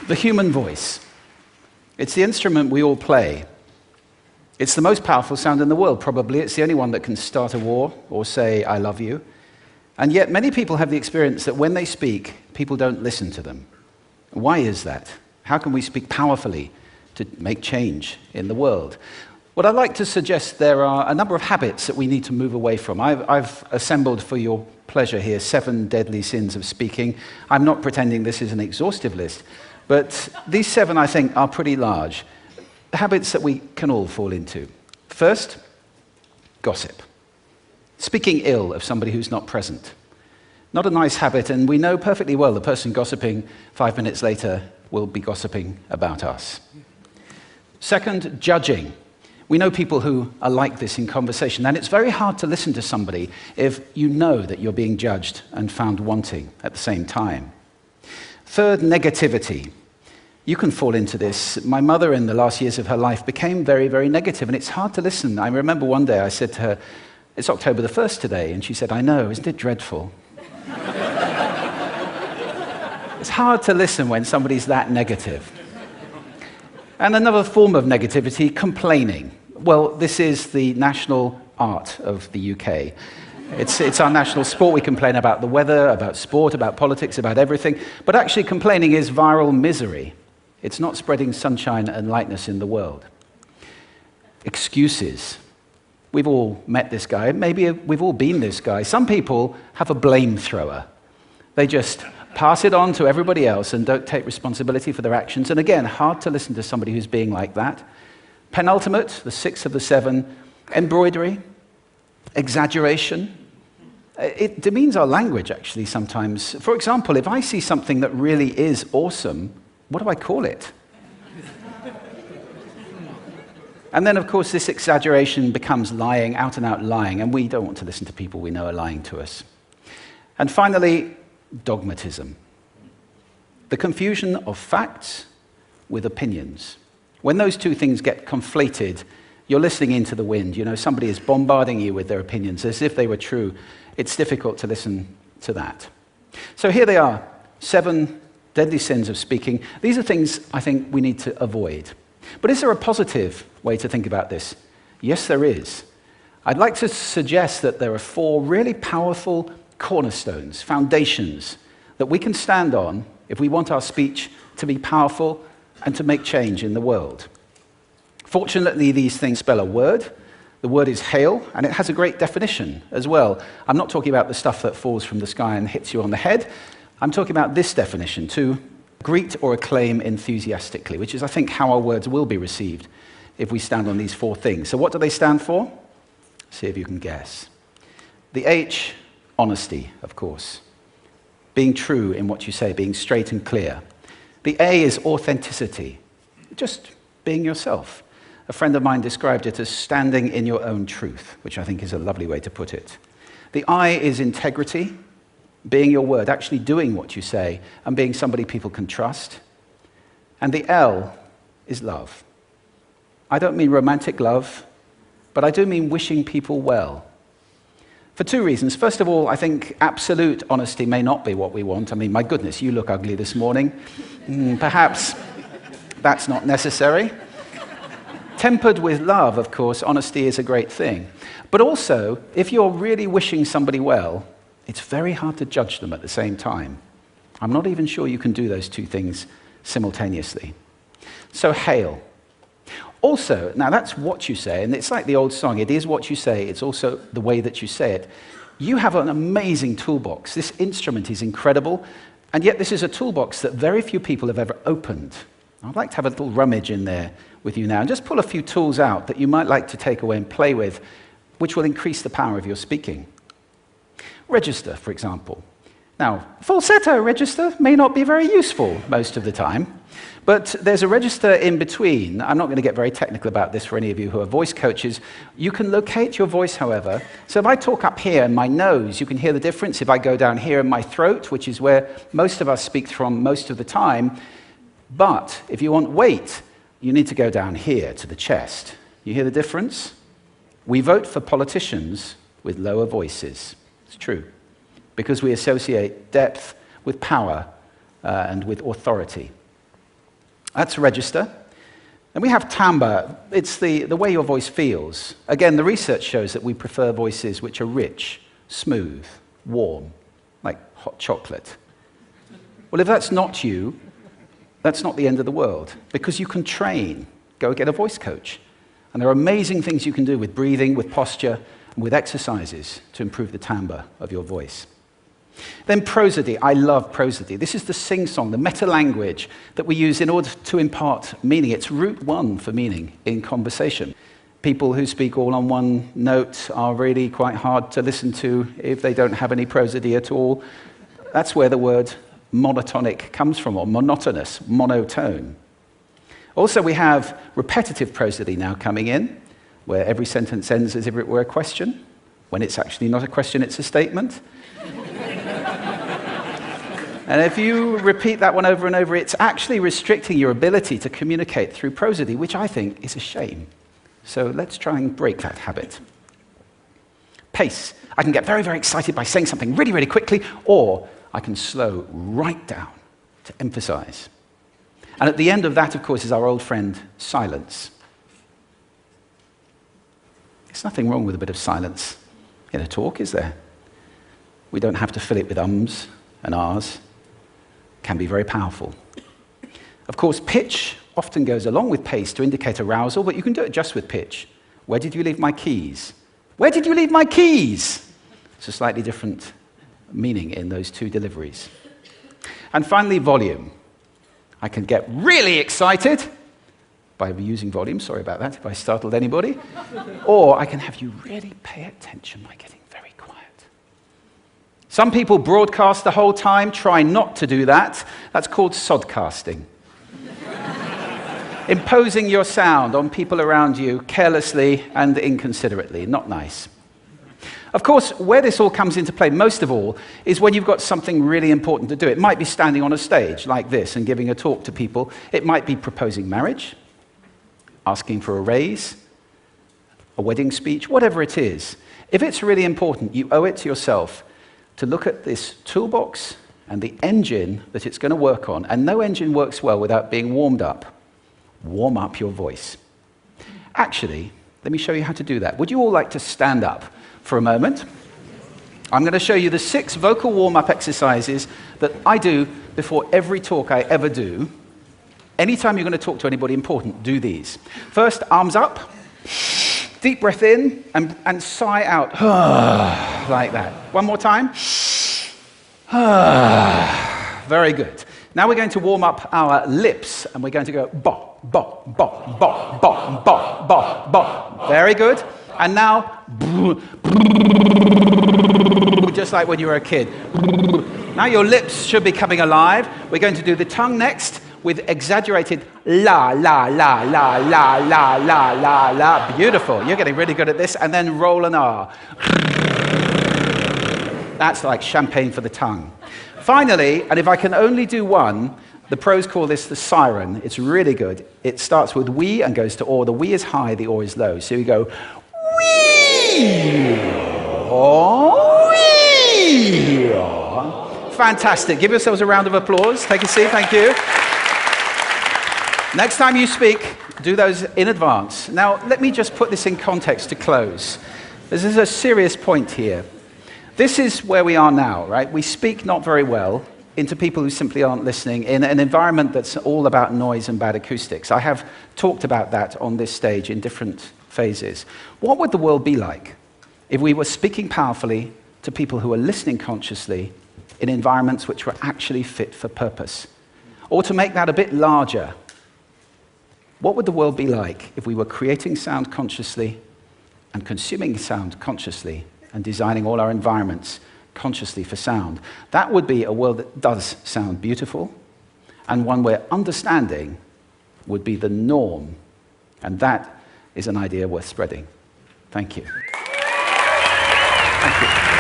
The human voice. It's the instrument we all play. It's the most powerful sound in the world, probably. It's the only one that can start a war or say, I love you. And yet many people have the experience that when they speak, people don't listen to them. Why is that? How can we speak powerfully to make change in the world? What I'd like to suggest, there are a number of habits that we need to move away from. I've assembled for your pleasure here 7 deadly sins of speaking. I'm not pretending this is an exhaustive list, but these 7, I think, are pretty large. Habits that we can all fall into. First, gossip. Speaking ill of somebody who's not present. Not a nice habit, and we know perfectly well the person gossiping 5 minutes later will be gossiping about us. Second, judging. We know people who are like this in conversation, and it's very hard to listen to somebody if you know that you're being judged and found wanting at the same time. Third, negativity. You can fall into this. My mother, in the last years of her life, became very, very negative, and it's hard to listen. I remember one day I said to her, it's October the 1st today, and she said, I know, isn't it dreadful? It's hard to listen when somebody's that negative. And another form of negativity, complaining. Well, this is the national art of the UK. It's our national sport. We complain about the weather, about sport, about politics, about everything. But actually complaining is viral misery. It's not spreading sunshine and lightness in the world. Excuses. We've all met this guy. Maybe we've all been this guy. Some people have a blame thrower. They just pass it on to everybody else and don't take responsibility for their actions. And again, hard to listen to somebody who's being like that. Penultimate, the 6th of the 7, embroidery, exaggeration. It demeans our language, actually, sometimes. For example, if I see something that really is awesome, what do I call it? And then, of course, this exaggeration becomes lying, out and out lying, and we don't want to listen to people we know are lying to us. And finally, dogmatism. The confusion of facts with opinions. When those two things get conflated, you're listening into the wind. You know, somebody is bombarding you with their opinions as if they were true. It's difficult to listen to that. So here they are, 7 deadly sins of speaking. These are things I think we need to avoid. But is there a positive way to think about this? Yes, there is. I'd like to suggest that there are 4 really powerful cornerstones, foundations, that we can stand on if we want our speech to be powerful and to make change in the world. Fortunately, these things spell a word. The word is hail, and it has a great definition as well. I'm not talking about the stuff that falls from the sky and hits you on the head. I'm talking about this definition, to greet or acclaim enthusiastically, which is, I think, how our words will be received if we stand on these 4 things. So what do they stand for? See if you can guess. The H, honesty, of course. Being true in what you say, being straight and clear. The A is authenticity, just being yourself. A friend of mine described it as standing in your own truth, which I think is a lovely way to put it. The I is integrity, being your word, actually doing what you say, and being somebody people can trust. And the L is love. I don't mean romantic love, but I do mean wishing people well. For 2 reasons. First of all, I think absolute honesty may not be what we want. I mean, my goodness, you look ugly this morning. Perhaps that's not necessary. Tempered with love, of course, honesty is a great thing. But also, if you're really wishing somebody well, it's very hard to judge them at the same time. I'm not even sure you can do those 2 things simultaneously. So, hail. Also, now that's what you say, and it's like the old song, it is what you say, it's also the way that you say it. You have an amazing toolbox. This instrument is incredible, and yet this is a toolbox that very few people have ever opened. I'd like to have a little rummage in there with you now, and just pull a few tools out that you might like to take away and play with, which will increase the power of your speaking. Register, for example. Now, falsetto register may not be very useful most of the time, but there's a register in between. I'm not going to get very technical about this for any of you who are voice coaches. You can locate your voice, however. So if I talk up here in my nose, you can hear the difference. If I go down here in my throat, which is where most of us speak from most of the time, but if you want weight, you need to go down here to the chest. You hear the difference? We vote for politicians with lower voices. It's true, because we associate depth with power and with authority. That's register. And we have timbre. It's the way your voice feels. Again, the research shows that we prefer voices which are rich, smooth, warm, like hot chocolate. Well, if that's not you, that's not the end of the world, because you can train. Go get a voice coach. And there are amazing things you can do with breathing, with posture, and with exercises to improve the timbre of your voice. Then prosody. I love prosody. This is the sing-song, the meta-language that we use in order to impart meaning. It's route one for meaning in conversation. People who speak all on one note are really quite hard to listen to if they don't have any prosody at all. That's where the word monotonic comes from, or monotonous, monotone. Also, we have repetitive prosody now coming in, where every sentence ends as if it were a question, when it's actually not a question, it's a statement. And if you repeat that one over and over, it's actually restricting your ability to communicate through prosody, which I think is a shame. So let's try and break that habit. Pace. I can get very, very excited by saying something really, really quickly, or I can slow right down to emphasize. And at the end of that, of course, is our old friend, silence. There's nothing wrong with a bit of silence in a talk, is there? We don't have to fill it with ums and ahs. Can be very powerful. Of course, pitch often goes along with pace to indicate arousal, but you can do it just with pitch. Where did you leave my keys? Where did you leave my keys? It's a slightly different meaning in those two deliveries. And finally, volume. I can get really excited by using volume, sorry about that if I startled anybody, or I can have you really pay attention by getting very quiet. Some people broadcast the whole time. Try not to do that. That's called sodcasting. Imposing your sound on people around you carelessly and inconsiderately. Not nice. Of course, where this all comes into play most of all is when you've got something really important to do. It might be standing on a stage like this and giving a talk to people. It might be proposing marriage, asking for a raise, a wedding speech, whatever it is. If it's really important, you owe it to yourself to look at this toolbox and the engine that it's going to work on. And no engine works well without being warmed up. Warm up your voice. Actually, let me show you how to do that. Would you all like to stand up for a moment? I'm going to show you the 6 vocal warm-up exercises that I do before every talk I ever do. Anytime you're going to talk to anybody important, do these. First, arms up. Deep breath in and sigh out. Like that. One more time. Very good. Now we're going to warm up our lips, and we're going to go bop, bop, bop, bop, bop, bop, bop, bop. Very good. And now, just like when you were a kid. Now your lips should be coming alive. We're going to do the tongue next with exaggerated la, la, la, la, la, la, la, la, la. Beautiful. You're getting really good at this. And then roll an R. That's like champagne for the tongue. Finally, and if I can only do one, the pros call this the siren. It's really good. It starts with we and goes to or. The we is high, the or is low. So you go wee, or, wee. Fantastic. Give yourselves a round of applause. Take a seat. Thank you. Next time you speak, do those in advance. Now, let me just put this in context to close. This is a serious point here. This is where we are now, right? We speak not very well into people who simply aren't listening in an environment that's all about noise and bad acoustics. I have talked about that on this stage in different phases. What would the world be like if we were speaking powerfully to people who are listening consciously in environments which were actually fit for purpose? Or to make that a bit larger, what would the world be like if we were creating sound consciously and consuming sound consciously and designing all our environments consciously for sound? That would be a world that does sound beautiful, and one where understanding would be the norm. And that is an idea worth spreading. Thank you. Thank you.